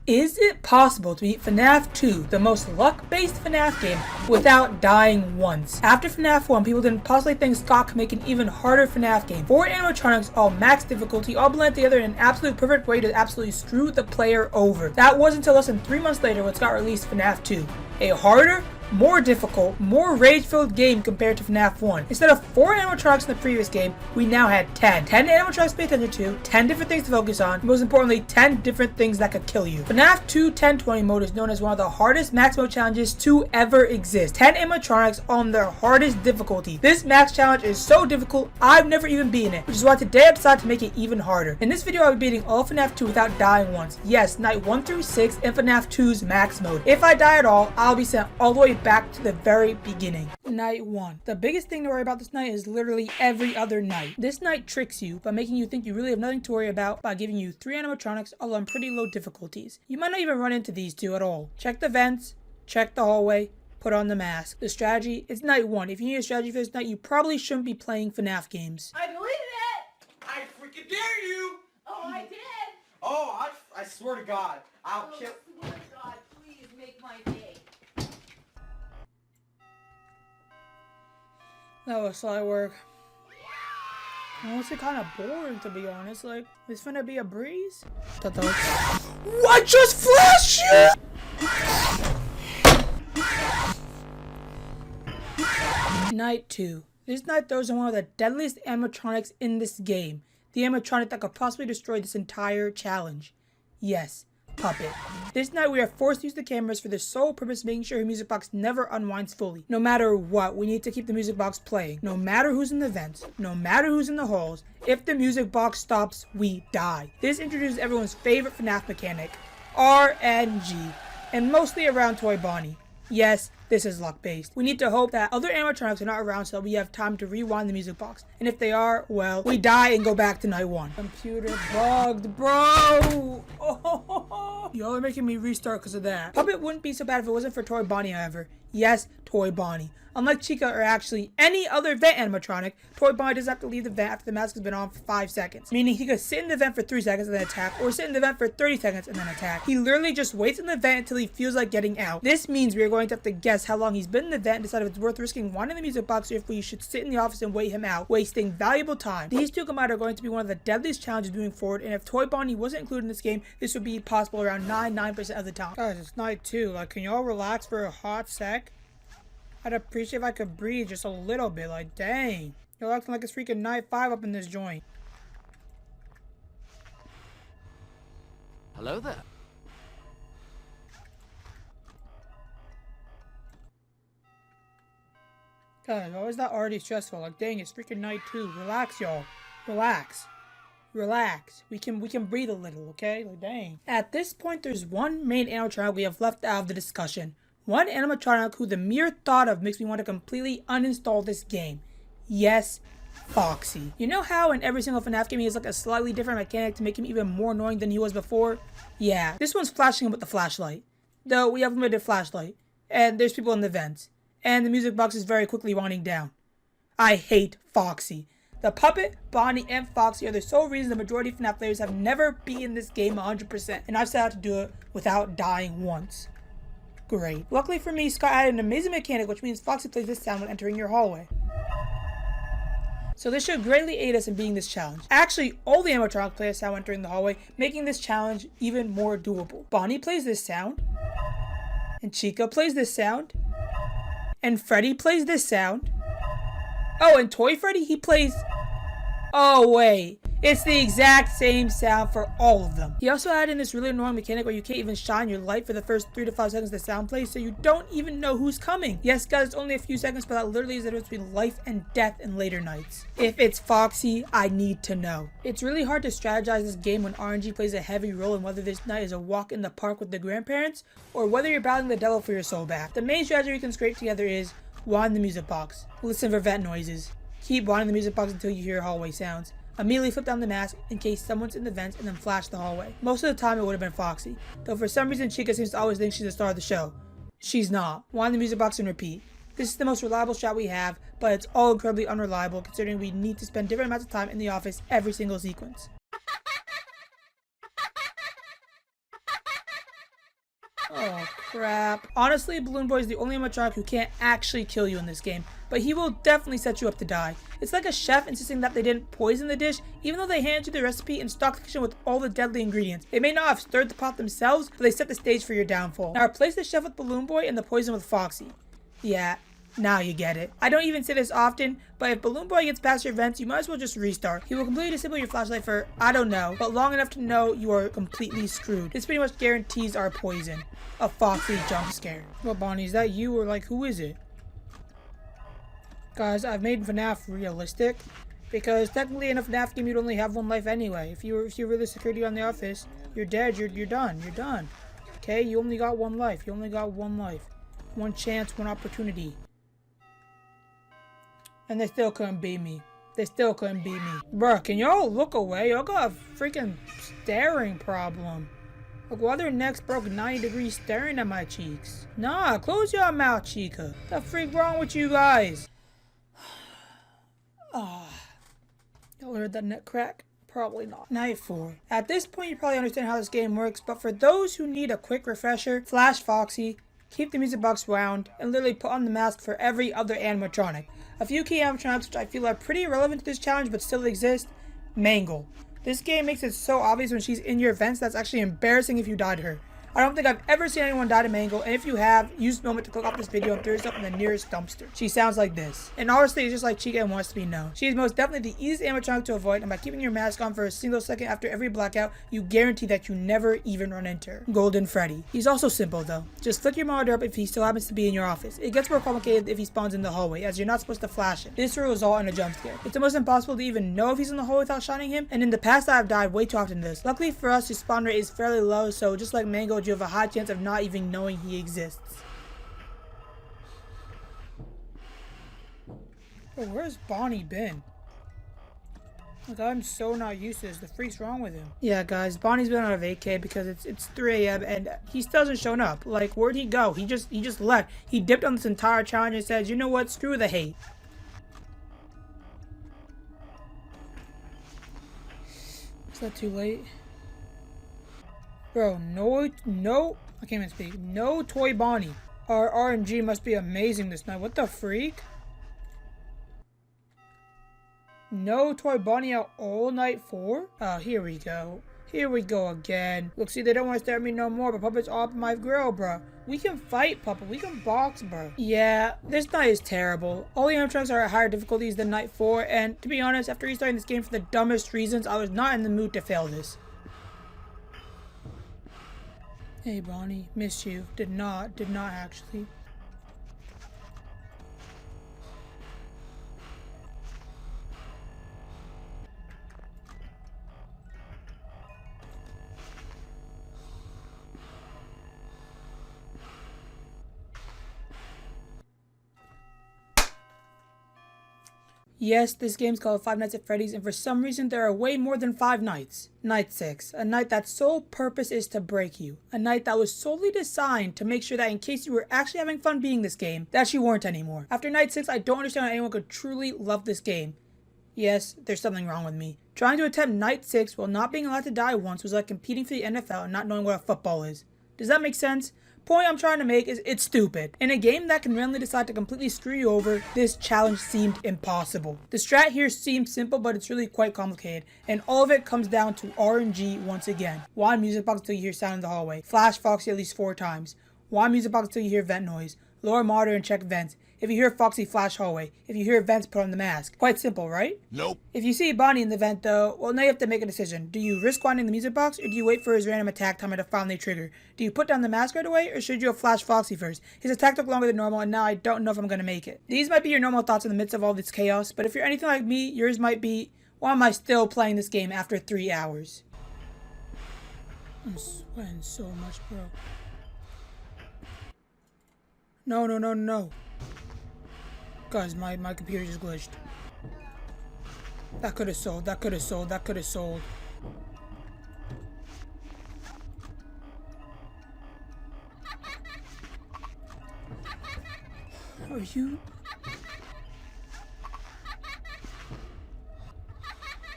Is it possible to beat FNAF 2, the most luck-based FNAF game, without dying once? After FNAF 1, people didn't possibly think Scott could make an even harder FNAF game. 4 animatronics, all max difficulty, all blend together in an absolute perfect way to absolutely screw the player over. That wasn't until less than 3 months later when Scott released FNAF 2. A harder, more difficult, more rage-filled game compared to FNAF 1. Instead of 4 animatronics in the previous game, we now had 10. 10 animatronics to pay attention to, 10 different things to focus on, and most importantly, 10 different things that could kill you. FNAF 2 1020 mode is known as one of the hardest max mode challenges to ever exist. 10 animatronics on their hardest difficulty. This max challenge is so difficult, I've never even beaten it, which is why today I decided to make it even harder. In this video, I'll be beating all of FNAF 2 without dying once. Yes, night 1 through 6 in FNAF 2's max mode. If I die at all, I'll be sent all the way back to the very beginning. Night 1. The biggest thing to worry about this night is literally every other night. This night tricks you by making you think you really have nothing to worry about by giving you 3 animatronics all on pretty low difficulties. You might not even run into these 2 at all. Check the vents, check the hallway, put on the mask. The strategy is night 1. If you need a strategy for this night, you probably shouldn't be playing FNAF games. I deleted it! I freaking dare you! Oh, I did! Oh, I swear to God, I'll kill. Swear to God, please make my day. That was slight work. Honestly, kind of boring to be honest. Like, it's gonna be a breeze. What just flashed you? Night 2. This night throws in one of the deadliest animatronics in this game. The animatronic that could possibly destroy this entire challenge. Yes, Puppet. This night we are forced to use the cameras for the sole purpose of making sure her music box never unwinds fully. No matter what, we need to keep the music box playing. No matter who's in the vents, no matter who's in the halls, if the music box stops, we die. This introduces everyone's favorite FNAF mechanic, RNG, and mostly around Toy Bonnie. Yes, this is luck-based. We need to hope that other animatronics are not around so that we have time to rewind the music box. And if they are, well, we die and go back to night 1. Computer bugged, bro! Oh, y'all are making me restart because of that. Puppet wouldn't be so bad if it wasn't for Toy Bonnie, however. Yes, Toy Bonnie. Unlike Chica or actually any other vent animatronic, Toy Bonnie doesn't have to leave the vent after the mask has been on for 5 seconds. Meaning he could sit in the vent for 3 seconds and then attack, or sit in the vent for 30 seconds and then attack. He literally just waits in the vent until he feels like getting out. This means we are going to have to guess how long he's been in the vent and decide if it's worth risking winding the music box or if we should sit in the office and wait him out, wasting valuable time. These 2 combined are going to be one of the deadliest challenges moving forward, and if Toy Bonnie wasn't included in this game, this would be possible around 9% of the time. Guys, it's night 2. Like, can y'all relax for a hot sec? I'd appreciate if I could breathe just a little bit. Like, dang. You're acting like it's freaking night 5 up in this joint. Hello there. God, how is that already stressful? Like, dang, it's freaking night 2. Relax, y'all. Relax. Relax. We can breathe a little, okay? Like, dang. At this point, there's one main animatronic we have left out of the discussion. One animatronic who the mere thought of makes me want to completely uninstall this game. Yes, Foxy. You know how in every single FNAF game he has like a slightly different mechanic to make him even more annoying than he was before? Yeah, this one's flashing him with the flashlight. Though we have limited flashlight. And there's people in the vents. And the music box is very quickly winding down. I hate Foxy. The Puppet, Bonnie, and Foxy are the sole reason the majority of FNAF players have never beaten this game 100%. And I've set out to do it without dying once. Great. Luckily for me, Scott added an amazing mechanic, which means Foxy plays this sound when entering your hallway. So this should greatly aid us in beating this challenge. Actually, all the animatronics play a sound when entering the hallway, making this challenge even more doable. Bonnie plays this sound. And Chica plays this sound. And Freddy plays this sound. Oh, and Toy Freddy, he plays... Oh, wait. It's the exact same sound for all of them. He also added in this really annoying mechanic where you can't even shine your light for the first 3 to 5 seconds the sound plays, so you don't even know who's coming. Yes, guys, it's only a few seconds, but that literally is the difference between life and death in later nights. If it's Foxy, I need to know. It's really hard to strategize this game when RNG plays a heavy role in whether this night is a walk in the park with the grandparents, or whether you're battling the devil for your soul back. The main strategy we can scrape together is wind the music box, listen for vent noises, keep winding the music box until you hear hallway sounds, immediately flip down the mask in case someone's in the vents, and then flash the hallway. Most of the time it would have been Foxy, though for some reason Chica seems to always think she's the star of the show. She's not. Wind the music box and repeat. This is the most reliable shot we have, but it's all incredibly unreliable considering we need to spend different amounts of time in the office every single sequence. Oh, crap. Honestly, Balloon Boy is the only animatronic who can't actually kill you in this game, but he will definitely set you up to die. It's like a chef insisting that they didn't poison the dish, even though they handed you the recipe and stocked the kitchen with all the deadly ingredients. They may not have stirred the pot themselves, but they set the stage for your downfall. Now replace the chef with Balloon Boy and the poison with Foxy. Yeah, now you get it. I don't even say this often, but if Balloon Boy gets past your vents, you might as well just restart. He will completely disable your flashlight for, I don't know, but long enough to know you are completely screwed. This pretty much guarantees our poison. A Foxy jump scare. Well, Bonnie, is that you or like who is it? Guys, I've made FNAF realistic because technically in a FNAF game you'd only have one life anyway. If you really security on the office, you're dead, you're done. You're done. Okay, you only got one life. You only got one life. One chance, one opportunity. And they still couldn't beat me. They still couldn't beat me. Bruh, can y'all look away? Y'all got a freaking staring problem. Like, why their necks broke 90 degrees staring at my cheeks? Nah, close your mouth, Chica. What the freak wrong with you guys? Y'all heard that neck crack? Probably not. Night 4. At this point, you probably understand how this game works, but for those who need a quick refresher, flash Foxy, keep the music box wound, and literally put on the mask for every other animatronic. A few key animatronics which I feel are pretty irrelevant to this challenge but still exist. Mangle. This game makes it so obvious when she's in your vents that's actually embarrassing if you died to her. I don't think I've ever seen anyone die to Mangle, and if you have, use the moment to click off this video and throw yourself in the nearest dumpster. She sounds like this. And honestly, it's just like Chica and wants to be known. She is most definitely the easiest animatronic to avoid, and by keeping your mask on for a single second after every blackout, you guarantee that you never even run into her. Golden Freddy. He's also simple though. Just flick your monitor up if he still happens to be in your office. It gets more complicated if he spawns in the hallway, as you're not supposed to flash him. This will result in a jump scare. It's almost impossible to even know if he's in the hallway without shining him, and in the past I've died way too often to this. Luckily for us, his spawn rate is fairly low, so just like Mango, you have a high chance of not even knowing he exists. Bro, where's Bonnie been? Like, I'm so not used to this. The freak's wrong with him? Yeah, guys, Bonnie's been on a vacay because it's 3 a.m. and he still hasn't shown up. Like, where'd he go? He just left. He dipped on this entire challenge and said, you know what? Screw the hate. Is that too late? Bro, no, I can't even speak. No Toy Bonnie. Our RNG must be amazing this night. What the freak? No Toy Bonnie out all night 4? Oh, here we go. Here we go again. Look, see, they don't want to stare at me no more, but Puppet's all up my grill, bro. We can fight, Puppet. We can box, bro. Yeah, this night is terrible. All the animatronics are at higher difficulties than night 4, and to be honest, after restarting this game for the dumbest reasons, I was not in the mood to fail this. Hey, Bonnie. Missed you. Did not actually. Yes, this game's called Five Nights at Freddy's, and for some reason there are way more than 5 nights. Night 6, a night that's sole purpose is to break you. A night that was solely designed to make sure that in case you were actually having fun being this game, that you weren't anymore. After Night 6, I don't understand how anyone could truly love this game. Yes, there's something wrong with me. Trying to attempt Night 6 while not being allowed to die once was like competing for the NFL and not knowing what a football is. Does that make sense? Point I'm trying to make is it's stupid. In a game that can randomly decide to completely screw you over, this challenge seemed impossible. The strat here seems simple, but it's really quite complicated, and all of it comes down to RNG once again. Wind music box until you hear sound in the hallway. Flash Foxy at least 4 times. Wind music box until you hear vent noise. Lower monitor and check vents. If you hear Foxy, flash hallway. If you hear vents, put on the mask. Quite simple, right? Nope. If you see Bonnie in the vent though, well, now you have to make a decision. Do you risk winding the music box, or do you wait for his random attack timer to finally trigger? Do you put down the mask right away, or should you have flashed Foxy first? His attack took longer than normal, and now I don't know if I'm gonna make it. These might be your normal thoughts in the midst of all this chaos, but if you're anything like me, yours might be, why am I still playing this game after 3 hours? I'm sweating so much, bro. No. Guys, my computer just glitched. That could have sold. Are you?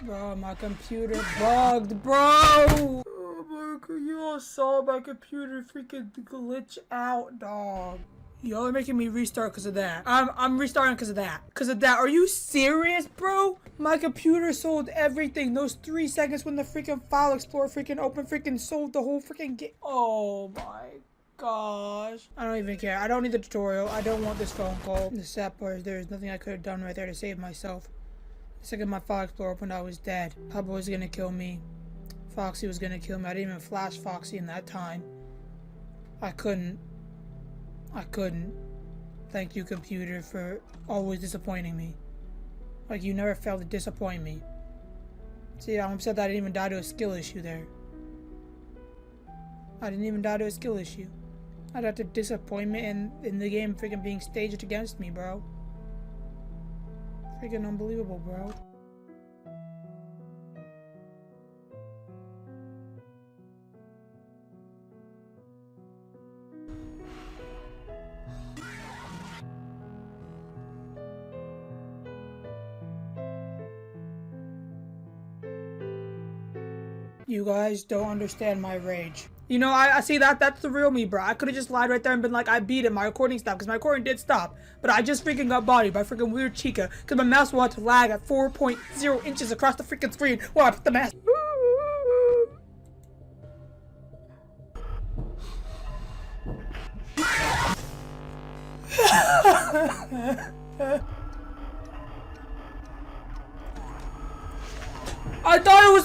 Bro, my computer bugged, bro! Oh my god, y'all just saw my computer freaking glitch out, dog. Y'all are making me restart because of that. I'm restarting because of that. Are you serious, bro? My computer sold everything. Those 3 seconds when the freaking file explorer freaking opened, freaking sold the whole freaking game. Oh my gosh. I don't even care. I don't need the tutorial. I don't want this phone call. The sad part is there's nothing I could have done right there to save myself. The second my file explorer opened, I was dead. Papa was gonna kill me. Foxy was gonna kill me. I didn't even flash Foxy in that time. I couldn't. Thank you, computer, for always disappointing me. Like, you never failed to disappoint me. See, I'm upset that I didn't even die to a skill issue there. I didn't even die to a skill issue. I'd have to disappointment in the game freaking being staged against me, bro. Freaking unbelievable, bro. You guys don't understand my rage. You know, I see that's the real me, bro. I could have just lied right there and been like, I beat it, my recording stopped, because my recording did stop. But I just freaking got bodied by freaking weird Chica, because my mouse wanted to lag at 4.0 inches across the freaking screen while I put the mask.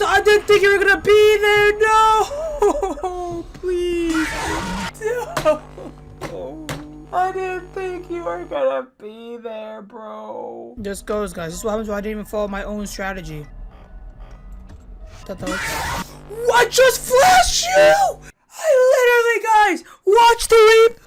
I didn't think you were gonna be there, no! Please. No. I didn't think you were gonna be there, bro. Just goes, guys. This is what happens when I didn't even follow my own strategy. What just flashed you? I literally, guys, watch the leap.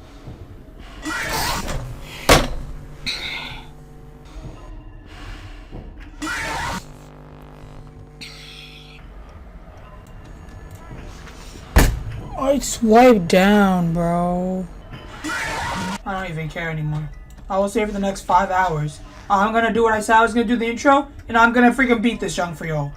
I swiped down, bro. I don't even care anymore. I will stay for the next 5 hours. I'm gonna do what I said I was gonna do, the intro, and I'm gonna freaking beat this junk for y'all.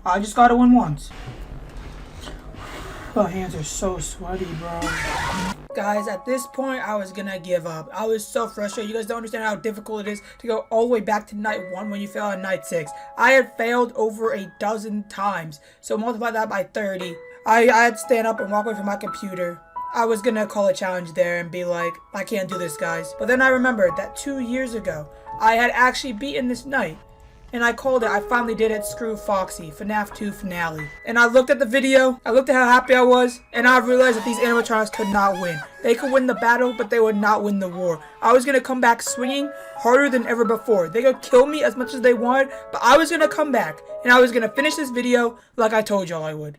I just gotta win once. My hands are so sweaty, bro. Guys, at this point, I was gonna give up. I was so frustrated. You guys don't understand how difficult it is to go all the way back to night 1 when you fail on night 6. I had failed over a dozen times. So multiply that by 30. I had to stand up and walk away from my computer. I was gonna call a challenge there and be like, I can't do this, guys. But then I remembered that 2 years ago, I had actually beaten this night. And I called it. I finally did it. Screw Foxy. FNAF 2 finale. And I looked at the video. I looked at how happy I was. And I realized that these animatronics could not win. They could win the battle, but they would not win the war. I was going to come back swinging harder than ever before. They could kill me as much as they wanted, but I was going to come back. And I was going to finish this video like I told y'all I would.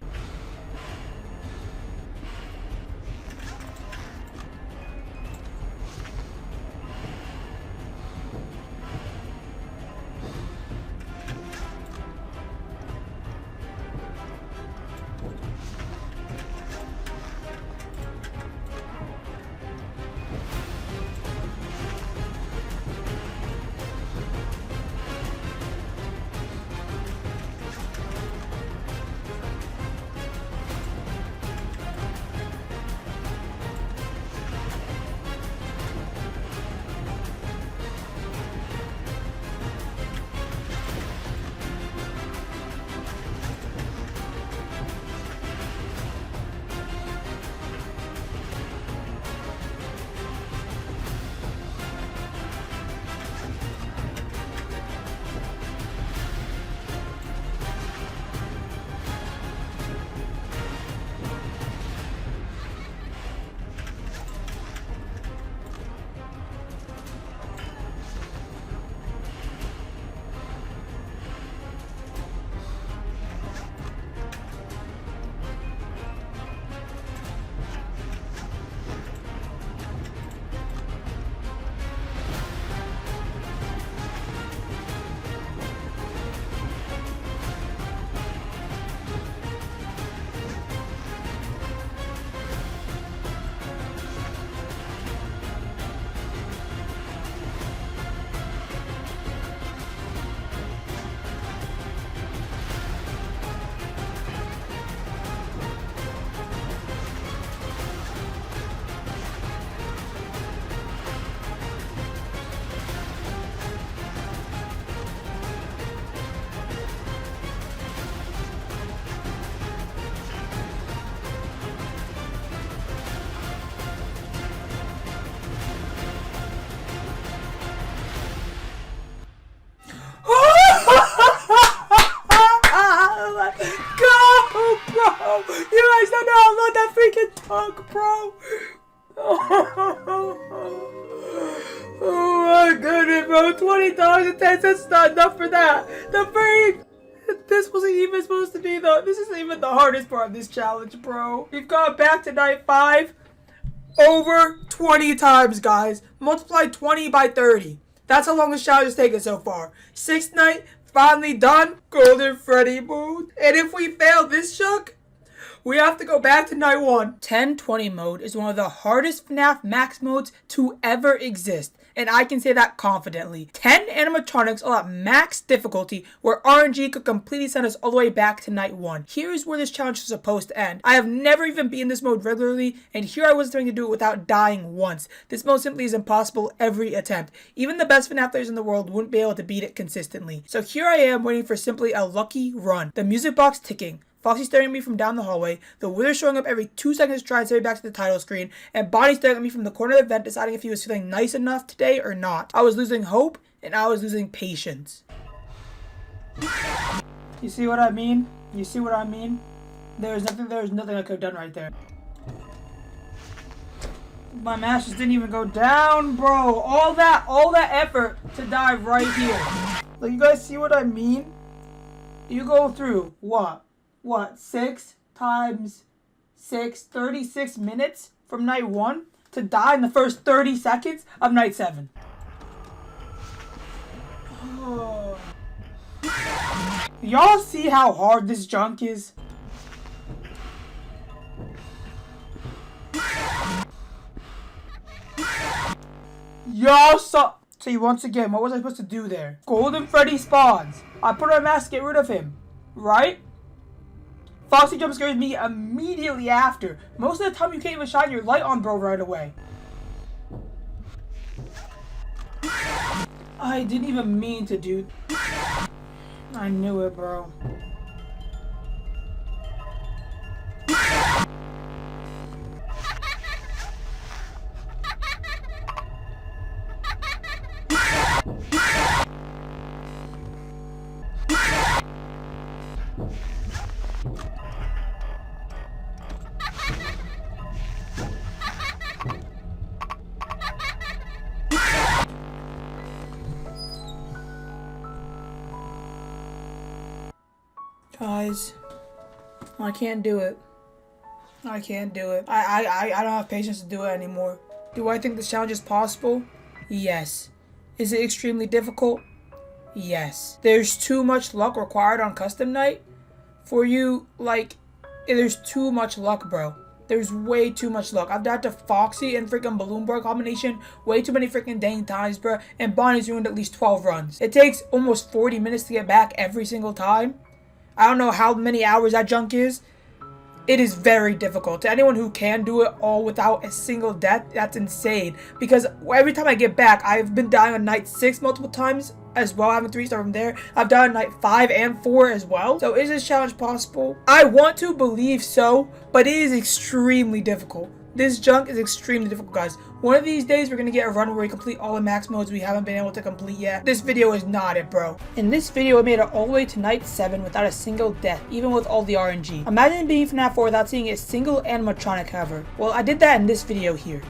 goodness, bro. $20 and 10 cents is not enough for that. The break. This wasn't even supposed to be this isn't even the hardest part of this challenge, bro. We've gone back to night 5 over 20 times, guys. Multiply 20 by 30. That's how long this challenge has taken so far. 6th night, finally done. Golden Freddy mode. And if we fail this chunk, we have to go back to night 1. 1020 mode is one of the hardest FNAF max modes to ever exist. And I can say that confidently. 10 animatronics all at max difficulty where RNG could completely send us all the way back to night 1. Here's where this challenge is supposed to end. I have never even been in this mode regularly, and here I was trying to do it without dying once. This mode simply is impossible every attempt. Even the best FNAF players in the world wouldn't be able to beat it consistently. So here I am waiting for simply a lucky run. The music box ticking. Foxy staring at me from down the hallway, the Wither showing up every 2 seconds to try and send me back to the title screen, and Bonnie staring at me from the corner of the vent deciding if he was feeling nice enough today or not. I was losing hope, and I was losing patience. You see what I mean? You see what I mean? There's nothing I could have done right there. My mask just didn't even go down, bro. All that effort to dive right here. Like, you guys see what I mean? You go through what, 6 times 6, 36 minutes from night 1 to die in the first 30 seconds of night 7. Oh. Y'all see how hard this junk is? Y'all saw. See, once again, what was I supposed to do there? Golden Freddy spawns. I put on a mask to get rid of him. Right? Foxy jump scares me immediately after. Most of the time you can't even shine your light on bro right away. I didn't even mean to do. I knew it, bro. Guys, I can't do it. I can't do it. I don't have patience to do it anymore. Do I think this challenge is possible? Yes. Is it extremely difficult? Yes. There's too much luck required on custom night for you. Like, there's too much luck, bro. There's way too much luck. I've died to Foxy and freaking Balloon Boy combination way too many freaking dang times, bro. And Bonnie's ruined at least 12 runs. It takes almost 40 minutes to get back every single time. I don't know how many hours that junk is. It is very difficult. To anyone who can do it all without a single death, that's insane. Because every time I get back, I've been dying on night 6 multiple times as well, having 3-star from there. I've died on night 5 and 4 as well. So is this challenge possible? I want to believe so, but it is extremely difficult. This junk is extremely difficult, guys. One of these days, we're going to get a run where we complete all the max modes we haven't been able to complete yet. This video is not it, bro. In this video, I made it all the way to night 7 without a single death, even with all the RNG. Imagine being FNAF 4 without seeing a single animatronic, however. Well, I did that in this video here.